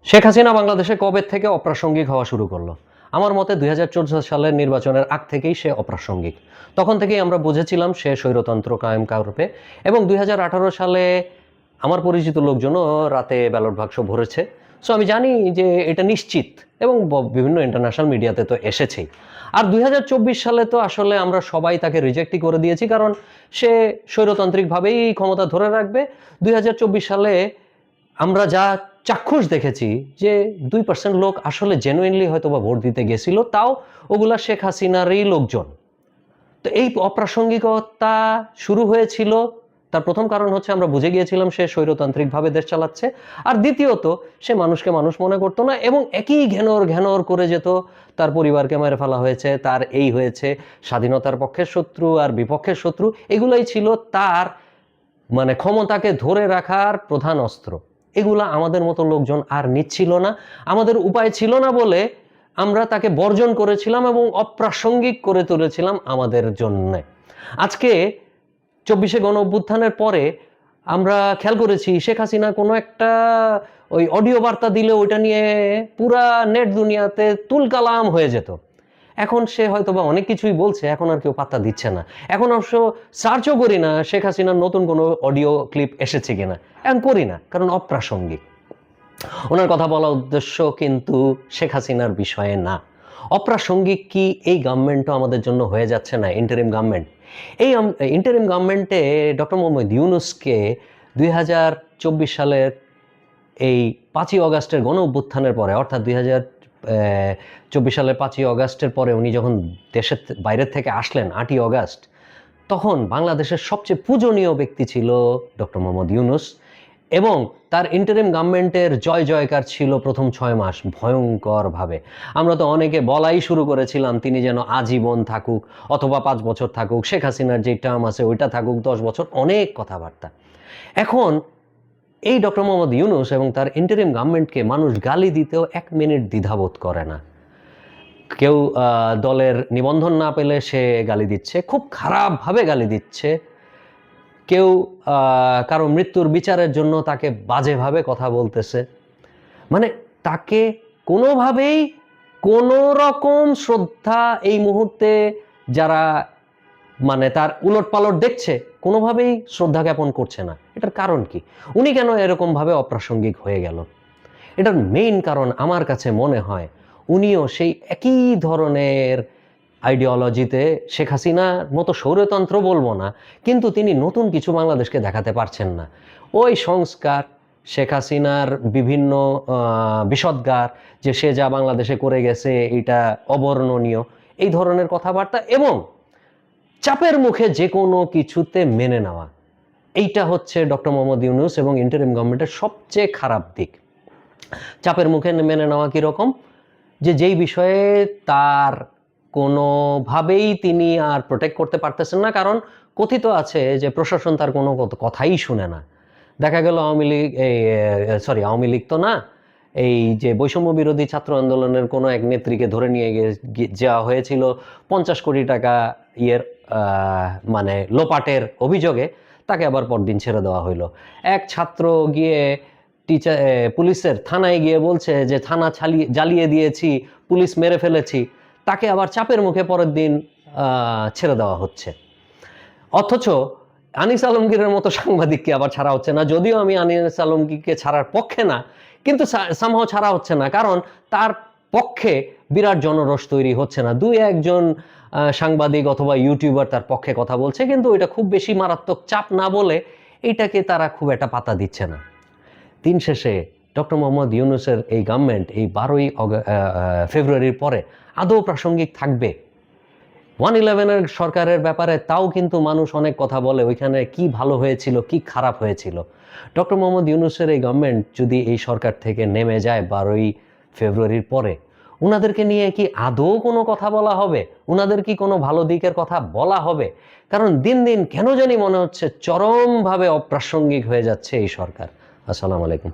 শেখ হাসিনা বাংলাদেশে কবে থেকে অপ্রাসঙ্গিক হওয়া শুরু করলো? আমার মতে ২০১৪ সালের নির্বাচনের আগ থেকেই সে অপ্রাসঙ্গিক। তখন থেকেই আমরা বুঝেছিলাম সে স্বৈরতন্ত্র কায়েম করবে এবং ২০১৮ সালে আমার পরিচিত লোকজনও রাতে ব্যালট বাক্স ভরেছে। সো আমি জানি যে এটা নিশ্চিত এবং বিভিন্ন ইন্টারন্যাশনাল মিডিয়াতে তো এসেছেই। আর ২০২৪ সালে তো আসলে আমরা সবাই তাকে রিজেক্টই করে দিয়েছি, কারণ সে স্বৈরতান্ত্রিকভাবেই ক্ষমতা ধরে রাখবে। ২০২৪ সালে আমরা যা চাক্ষুষ দেখেছি যে 2% লোক আসলে জেনুইনলি হয়তো বা ভোট দিতে গেছিল, তাও ওগুলা শেখ হাসিনারই লোকজন। তো এই অপ্রাসঙ্গিকতা শুরু হয়েছিল, তার প্রথম কারণ হচ্ছে আমরা বুঝে গিয়েছিলাম সে স্বৈরতান্ত্রিকভাবে দেশ চালাচ্ছে। আর দ্বিতীয়ত, সে মানুষকে মানুষ মনে করতো না এবং একই ঘ্যানর ঘ্যানর করে যেত। তার পরিবারকে মেরে ফেলা হয়েছে, তার এই হয়েছে, স্বাধীনতার পক্ষের শত্রু আর বিপক্ষের শত্রু, এগুলাই ছিল তার ক্ষমতাকে ধরে রাখার প্রধান অস্ত্র। এগুলা আমাদের মতো লোকজন আর নিচ্ছিল না। আমাদের উপায় ছিল না বলে আমরা তাকে বর্জন করেছিলাম এবং অপ্রাসঙ্গিক করে তুলেছিলাম আমাদের জন্যে। আজকে ২৪শে গণঅভ্যুত্থানের পরে আমরা খেয়াল করেছি শেখ হাসিনা কোনো একটা ওই অডিও বার্তা দিলে ওইটা নিয়ে পুরা নেট দুনিয়াতে তুলকালাম হয়ে যেত। এখন সে হয়তোবা অনেক কিছুই বলছে, এখন আর কেউ পাত্তা দিচ্ছে না। এখন অবশ্য সার্চও করি না শেখ হাসিনার নতুন কোনো অডিও ক্লিপ এসেছে কিনা, এখন করি না, কারণ অপ্রাসঙ্গিক। ওনার কথা বলার উদ্দেশ্য কিন্তু শেখ হাসিনার বিষয়ে না। অপ্রাসঙ্গিক কি এই গভর্নমেন্টও আমাদের জন্য হয়ে যাচ্ছে না? ইন্টারিম গভর্নমেন্ট, এই ইন্টারিম গভর্নমেন্টে ডক্টর মোহাম্মদ ইউনূসকে ২০২৪ সালের এই ৫ই অগাস্টের গণ অভ্যুত্থানের পরে, অর্থাৎ ২০২৪ সালের ৫ই অগাস্টের পরে উনি যখন দেশের বাইরের থেকে আসলেন ৮ই অগাস্ট, তখন বাংলাদেশের সবচেয়ে পূজনীয় ব্যক্তি ছিল ডক্টর মোহাম্মদ ইউনূস এবং তার ইন্টারিম গভর্নমেন্টের জয় জয়কার ছিল প্রথম ৬ মাস ভয়ঙ্করভাবে। আমরা তো অনেকে বলাই শুরু করেছিলাম তিনি যেন আজীবন থাকুক অথবা ৫ বছর থাকুক, শেখ হাসিনার যে টার্ম আছে ওইটা থাকুক ১০ বছর, অনেক কথাবার্তা। এখন এই ডক্টর মোহাম্মদ ইউনূস এবং তার ইন্টারিম গভর্নমেন্টকে মানুষ গালি দিতেও ১ মিনিট দ্বিধাবোধ করে না। কেউ দলের নিবন্ধন না পেলে সে গালি দিচ্ছে, খুব খারাপভাবে গালি দিচ্ছে। কেউ কারো মৃত্যুর বিচারের জন্য তাকে বাজেভাবে কথা বলতেছে। তাকে কোনোভাবেই কোনো রকম শ্রদ্ধা এই মুহূর্তে যারা তার উলটপালট দেখছে, কোনোভাবেই শ্রদ্ধা জ্ঞাপন করছে না। এটার কারণ কি? উনি কেন এরকমভাবে অপ্রাসঙ্গিক হয়ে গেল? এটার মেইন কারণ আমার কাছে মনে হয় উনিও সেই একই ধরনের আইডিওলজিতে, শেখ হাসিনার মতো স্বৈরতন্ত্র বলবো না, কিন্তু তিনি নতুন কিছু বাংলাদেশকে দেখাতে পারছেন না। ওই সংস্কার, শেখ হাসিনার বিভিন্ন বিষদগার, যে সে যা বাংলাদেশে করে গেছে এটা অবর্ণনীয়, এই ধরনের কথাবার্তা এবং চাপের মুখে যে কোনো কিছুতে মেনে নেওয়া, এইটা হচ্ছে ডক্টর মোহাম্মদ ইউনূস এবং ইন্টারিম গভর্নমেন্টের সবচেয়ে খারাপ দিক। চাপের মুখে মেনে নেওয়া কীরকম? যেই বিষয়ে তার কোনোভাবেই তিনি আর প্রোটেক্ট করতে পারতেছেন না, কারণ কথিত আছে যে প্রশাসন তার কোনো কথাই শুনে না। দেখা গেল আওয়ামী লীগ তো না, এই যে বৈষম্য বিরোধী ছাত্র আন্দোলনের কোনো এক নেত্রীকে ধরে নিয়ে যাওয়া হয়েছিল ৫০ কোটি টাকা লোপাটের অভিযোগে, তাকে আবার পরদিন ছেড়ে দেওয়া হইলো। এক ছাত্র গিয়ে পুলিশের থানায় গিয়ে বলছে যে থানা জ্বালিয়ে দিয়েছি, পুলিশ মেরে ফেলেছি, তাকে আবার চাপের মুখে পরের দিন ছেড়ে দেওয়া হচ্ছে। অথচ আনিস আলমগীরের মতো সাংবাদিককে আবার ছাড়া হচ্ছে না, যদিও আমি আনিস আলমগীরকে ছাড়ার পক্ষে না, কিন্তু সামহাও ছাড়া হচ্ছে না, কারণ তার পক্ষে বিরাট জনরোষ তৈরি হচ্ছে না। ২-১ জন সাংবাদিক অথবা ইউটিউবার তার পক্ষে কথা বলছে, কিন্তু এটা খুব বেশি মারাত্মক চাপ না বলে এইটাকে তারা খুব একটা পাত্তা দিচ্ছে না। দিন শেষে ডক্টর মোহাম্মদ ইউনূসের এই গভর্নমেন্ট এই ১২ই ফেব্রুয়ারির পরে আদৌ প্রাসঙ্গিক থাকবে? 111-এর সরকারের ব্যাপারে তাও কিন্তু মানুষ অনেক কথা বলে, ওইখানে কি ভালো হয়েছিল, কি খারাপ হয়েছিল। ডক্টর মোহাম্মদ ইউনূসের এই গভর্নমেন্ট যদি এই সরকার থেকে নেমে যায় ১২ই ফেব্রুয়ারির পরে, উনাদেরকে নিয়ে কি আদৌ কোনো কথা বলা হবে? উনাদের কি কোনো ভালো দিকের কথা বলা হবে? কারণ দিন দিন কেন জানি মনে হচ্ছে চরমভাবে অপ্রাসঙ্গিক হয়ে যাচ্ছে এই সরকার। আসসালামু আলাইকুম।